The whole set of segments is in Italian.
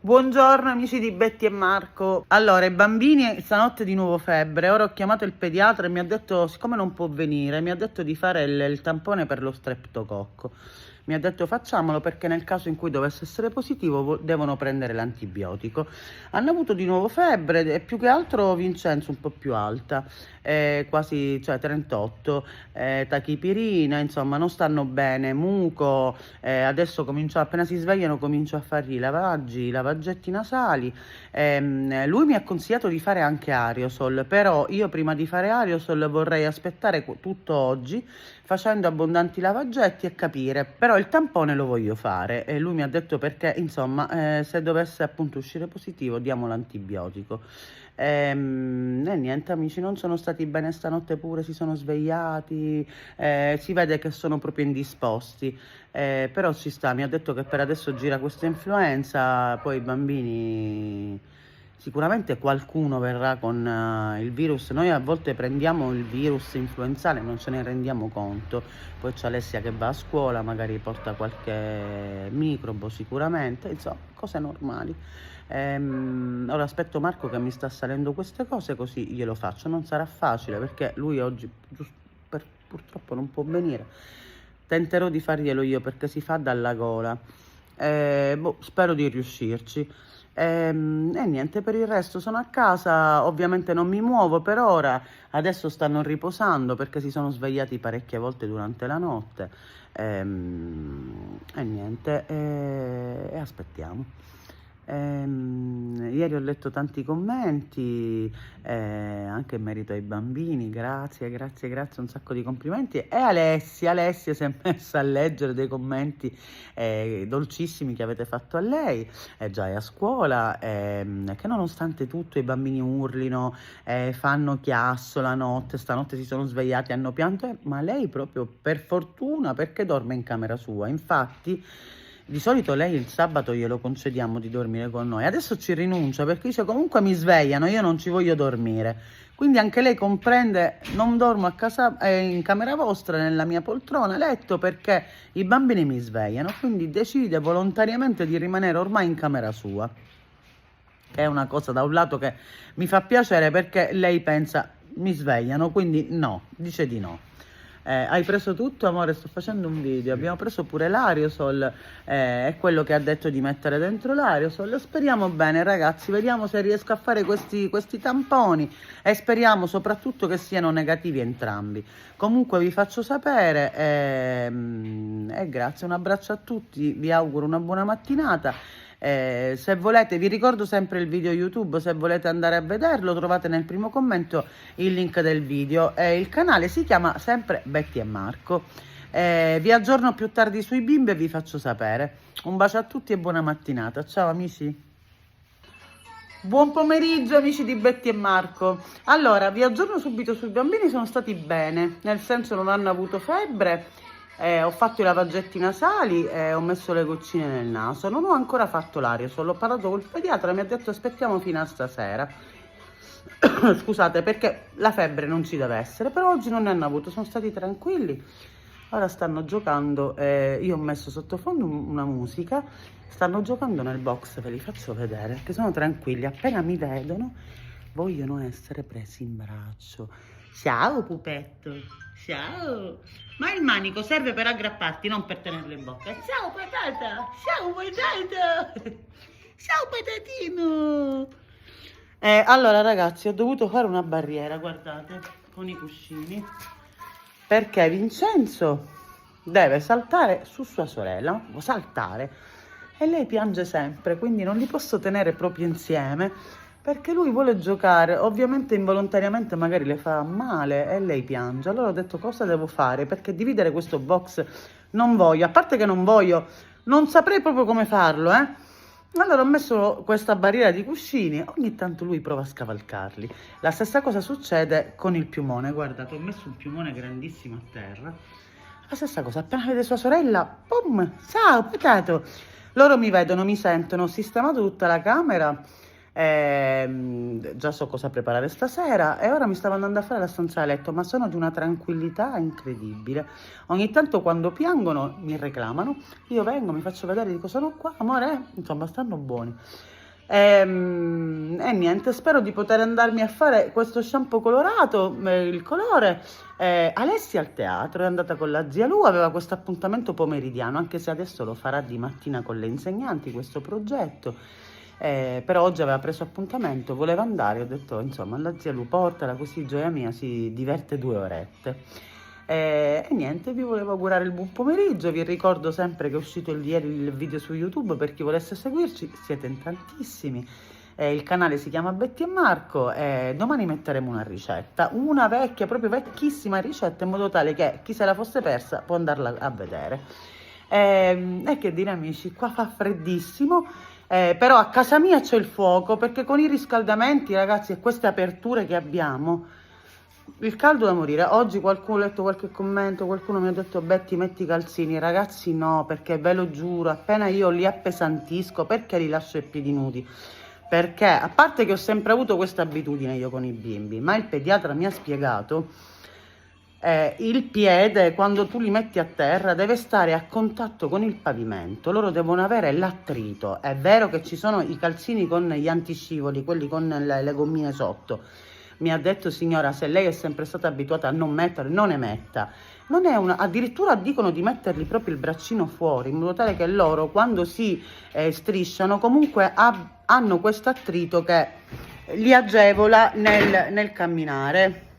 Buongiorno amici di Betty e Marco. Allora, i bambini stanotte di nuovo febbre. Ora ho chiamato il pediatra e mi ha detto, siccome non può venire, mi ha detto di fare il tampone per lo streptococco. Mi ha detto facciamolo perché nel caso in cui dovesse essere positivo devono prendere l'antibiotico. Hanno avuto di nuovo febbre e più che altro Vincenzo un po' più alta, quasi, cioè 38, tachipirina, insomma non stanno bene, muco, adesso appena si svegliano comincio a fargli i lavaggetti nasali. Lui mi ha consigliato di fare anche aerosol, però io prima di fare aerosol vorrei aspettare tutto oggi facendo abbondanti lavaggetti e capire, però il tampone lo voglio fare e lui mi ha detto perché insomma se dovesse appunto uscire positivo diamo l'antibiotico. E niente amici, non sono stati bene stanotte pure, si sono svegliati, si vede che sono proprio indisposti, però ci sta, mi ha detto che per adesso gira questa influenza, poi i bambini sicuramente qualcuno verrà con il virus. Noi a volte prendiamo il virus influenzale, non ce ne rendiamo conto. Poi c'è Alessia che va a scuola, magari porta qualche microbo sicuramente, insomma, cose normali. Ora aspetto Marco che mi sta salendo queste cose, così glielo faccio. Non sarà facile perché lui oggi purtroppo non può venire. Tenterò di farglielo io perché si fa dalla gola. Spero di riuscirci. E niente, per il resto sono a casa, ovviamente non mi muovo per ora, adesso stanno riposando perché si sono svegliati parecchie volte durante la notte. E niente, e aspettiamo. Ieri ho letto tanti commenti, anche in merito ai bambini, grazie, un sacco di complimenti. E Alessia si è messa a leggere dei commenti dolcissimi che avete fatto a lei, già è a scuola, che nonostante tutto i bambini urlino, fanno chiasso la notte, stanotte si sono svegliati, hanno pianto, ma lei proprio per fortuna perché dorme in camera sua, infatti. Di solito lei il sabato glielo concediamo di dormire con noi, adesso ci rinuncia perché dice comunque mi svegliano, io non ci voglio dormire. Quindi anche lei comprende, non dormo a casa, in camera vostra, nella mia poltrona, letto, perché i bambini mi svegliano, quindi decide volontariamente di rimanere ormai in camera sua. Che è una cosa da un lato che mi fa piacere perché lei pensa mi svegliano, quindi no, dice di no. Hai preso tutto, amore? Sto facendo un video. Abbiamo preso pure l'aerosol, è quello che ha detto di mettere dentro l'aerosol. Speriamo bene, ragazzi. Vediamo se riesco a fare questi tamponi e speriamo soprattutto che siano negativi entrambi. Comunque vi faccio sapere e grazie. Un abbraccio a tutti. Vi auguro una buona mattinata. Se volete, vi ricordo sempre il video YouTube, se volete andare a vederlo trovate nel primo commento il link del video. Il canale si chiama sempre Betty e Marco. Vi aggiorno più tardi sui bimbi e vi faccio sapere. Un bacio a tutti e buona mattinata. Ciao amici. Buon pomeriggio amici di Betty e Marco. Allora, vi aggiorno subito sui bambini, sono stati bene, nel senso non hanno avuto febbre. Ho fatto i lavaggetti nasali e ho messo le goccine nel naso. Non ho ancora fatto l'aerosol, ho parlato col pediatra, mi ha detto aspettiamo fino a stasera. Scusate, perché la febbre non ci deve essere, però oggi non ne hanno avuto, sono stati tranquilli. Ora stanno giocando, io ho messo sottofondo una musica, stanno giocando nel box, ve li faccio vedere, che sono tranquilli, appena mi vedono vogliono essere presi in braccio. Ciao pupetto, ciao. Ma il manico serve per aggrapparti, non per tenerlo in bocca. Ciao patata, ciao patata, ciao patatino. Allora ragazzi, ho dovuto fare una barriera, guardate, con i cuscini, perché Vincenzo deve saltare su sua sorella, saltare, e lei piange sempre, quindi non li posso tenere proprio insieme, perché lui vuole giocare, ovviamente involontariamente magari le fa male e lei piange. Allora ho detto cosa devo fare, perché dividere questo box non voglio, a parte che non voglio, non saprei proprio come farlo, Allora ho messo questa barriera di cuscini, ogni tanto lui prova a scavalcarli. La stessa cosa succede con il piumone, guardate, ho messo un piumone grandissimo a terra. La stessa cosa, appena vede sua sorella, pum, ciao, peccato. Loro mi vedono, mi sentono, ho sistemato tutta la camera, Già so cosa preparare stasera e ora mi stavo andando a fare la stanza da letto, ma sono di una tranquillità incredibile. Ogni tanto quando piangono mi reclamano, io vengo, mi faccio vedere, dico sono qua, amore, insomma stanno buoni. E niente, spero di poter andarmi a fare questo shampoo colorato, il colore. Alessia al teatro, è andata con la zia Lu, aveva questo appuntamento pomeridiano, anche se adesso lo farà di mattina con le insegnanti, questo progetto. Però oggi aveva preso appuntamento, voleva andare, ho detto insomma la zia Lu portala così Gioia mia si diverte 2 orette. E niente, vi volevo augurare il buon pomeriggio, vi ricordo sempre che è uscito ieri il video su YouTube per chi volesse seguirci, siete in tantissimi. Il canale si chiama Betty e Marco e domani metteremo una ricetta, una vecchia, proprio vecchissima ricetta, in modo tale che chi se la fosse persa può andarla a vedere. E che dire amici, qua fa freddissimo, però a casa mia c'è il fuoco perché con i riscaldamenti ragazzi e queste aperture che abbiamo, il caldo da morire. Oggi qualcuno, ho letto qualche commento, qualcuno mi ha detto Betty metti i calzini, ragazzi no, perché ve lo giuro, appena io li appesantisco, perché li lascio ai piedi nudi? Perché a parte che ho sempre avuto questa abitudine io con i bimbi, ma il pediatra mi ha spiegato il piede quando tu li metti a terra deve stare a contatto con il pavimento, loro devono avere l'attrito. È vero che ci sono i calzini con gli antiscivoli, quelli con le gommine sotto. Mi ha detto signora, se lei è sempre stata abituata a non metterli, non ne metta. Non è una, addirittura dicono di metterli proprio il braccino fuori, in modo tale che loro quando si strisciano comunque hanno questo attrito che li agevola nel camminare.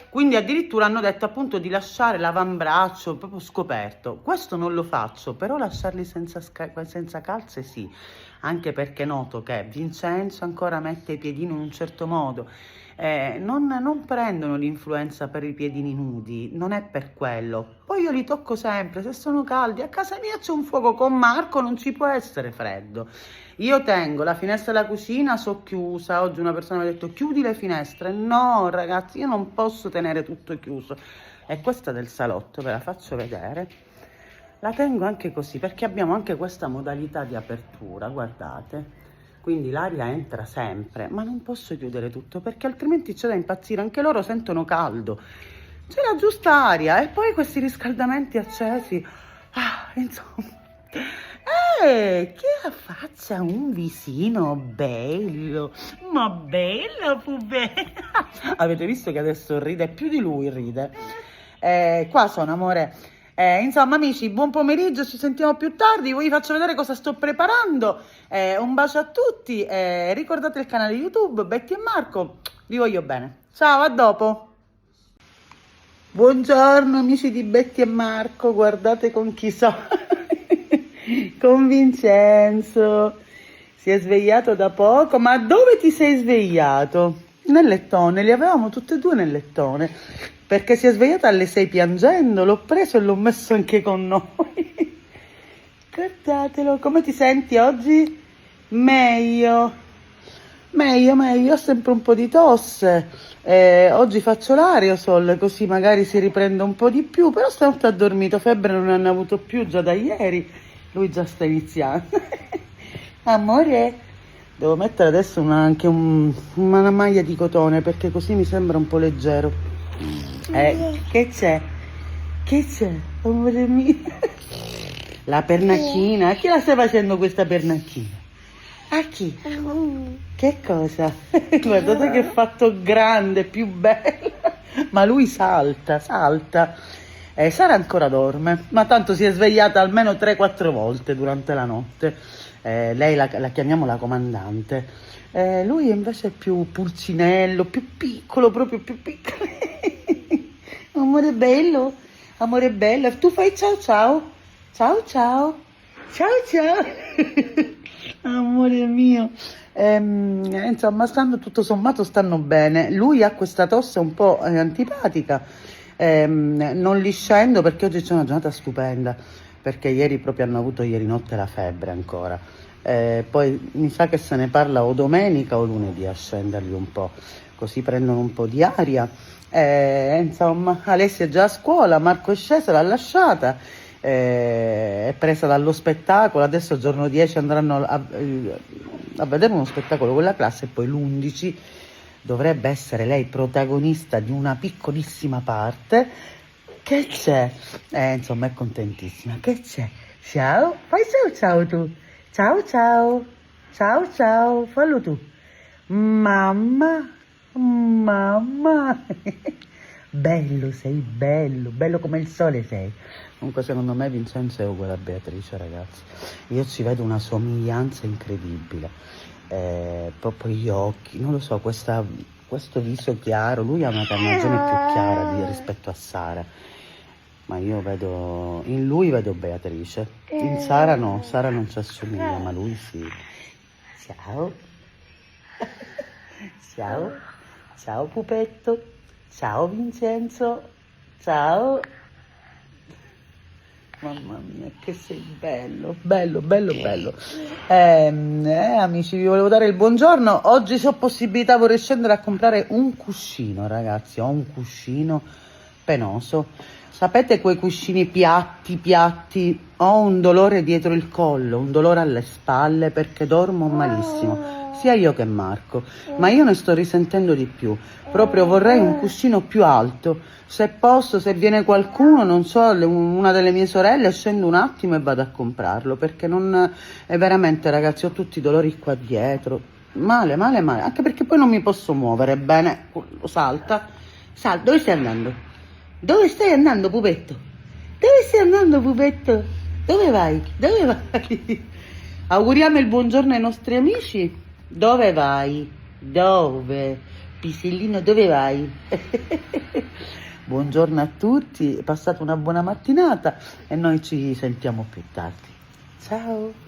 Quindi addirittura hanno detto appunto di lasciare l'avambraccio proprio scoperto. Questo non lo faccio, però lasciarli senza calze sì, anche perché noto che Vincenzo ancora mette i piedini in un certo modo. Non prendono l'influenza per i piedini nudi, non è per quello. Poi io li tocco sempre, se sono caldi. A casa mia c'è un fuoco con Marco, non ci può essere freddo. Io tengo la finestra della cucina socchiusa. Oggi una persona mi ha detto chiudi le finestre. No ragazzi, io non posso tenere tutto chiuso. E questa del salotto, ve la faccio vedere. La tengo anche così perché abbiamo anche questa modalità di apertura, guardate. Quindi l'aria entra sempre, ma non posso chiudere tutto perché altrimenti c'è da impazzire, anche loro sentono caldo. C'è la giusta aria e poi questi riscaldamenti accesi. Insomma. Che affaccia un visino bello, ma bello pubè. Avete visto che adesso ride, più di lui ride. Qua sono amore. Insomma amici, buon pomeriggio, ci sentiamo più tardi, vi faccio vedere cosa sto preparando. Un bacio a tutti, ricordate il canale YouTube Betty e Marco, vi voglio bene. Ciao, a dopo. Buongiorno amici di Betty e Marco, guardate con chi sono. Con Vincenzo. Si è svegliato da poco, ma dove ti sei svegliato? Nel lettone, li avevamo tutti e due nel lettone, perché si è svegliata alle 6 piangendo, l'ho preso e l'ho messo anche con noi. Guardatelo, come ti senti oggi? Meglio, ho sempre un po' di tosse, oggi faccio l'aerosol così magari si riprende un po' di più, però stanotte ha dormito, febbre non ne ha avuto più già da ieri, lui già sta iniziando. Amore, devo mettere adesso anche una maglia di cotone perché così mi sembra un po' leggero. Che c'è? Che c'è? Amore mio. La pernacchina. A chi la stai facendo questa pernacchina? A chi? Che cosa? Guardate che fatto grande, più bello. Ma lui salta. Sara ancora dorme, ma tanto si è svegliata almeno 3-4 volte durante la notte. Lei la chiamiamo la comandante. Lui invece è più pulcinello, più piccolo, proprio più piccolo. Amore bello. Tu fai ciao ciao. Ciao. Amore mio. Insomma, tutto sommato stanno bene. Lui ha questa tosse un po' antipatica. Non li scendo perché oggi c'è una giornata stupenda, perché ieri proprio hanno avuto ieri notte la febbre ancora. Poi mi sa che se ne parla o domenica o lunedì a scenderli un po', così prendono un po' di aria. Insomma, Alessia è già a scuola, Marco è scesa, l'ha lasciata, è presa dallo spettacolo, adesso giorno 10 andranno a vedere uno spettacolo con la classe e poi l'11 dovrebbe essere lei protagonista di una piccolissima parte. Che c'è? Insomma, è contentissima. Che c'è? Ciao, fai ciao ciao tu. Ciao ciao. Ciao ciao, fallo tu. Mamma, mamma. Bello sei, bello, bello come il sole sei. Comunque secondo me Vincenzo è uguale a Beatrice, ragazzi. Io ci vedo una somiglianza incredibile. Proprio gli occhi, non lo so, questo viso chiaro. Lui ha una carnagione più chiara rispetto a Sara. Ma io vedo, in lui vedo Beatrice. In Sara no, Sara non ci assomiglia, ma lui sì. Ciao. Ciao. Ciao pupetto. Ciao Vincenzo. Ciao. Mamma mia, che sei bello, bello, bello, bello. Amici, vi volevo dare il buongiorno. Oggi se ho possibilità vorrei scendere a comprare un cuscino, ragazzi. Ho un cuscino penoso. Sapete quei cuscini piatti? Ho un dolore dietro il collo, un dolore alle spalle perché dormo malissimo. Sia io che Marco, ma io ne sto risentendo di più. Proprio vorrei un cuscino più alto. Se posso, se viene qualcuno, non so, una delle mie sorelle, scendo un attimo e vado a comprarlo, perché non è veramente, ragazzi, ho tutti i dolori qua dietro. Male, male, male, anche perché poi non mi posso muovere bene. Salta. Dove stai andando? Dove stai andando, pupetto? Dove stai andando, pupetto? Dove vai? Dove vai? Auguriamo il buongiorno ai nostri amici. Dove vai? Dove? Pisellino, dove vai? Buongiorno a tutti, passate una buona mattinata e noi ci sentiamo più tardi. Ciao!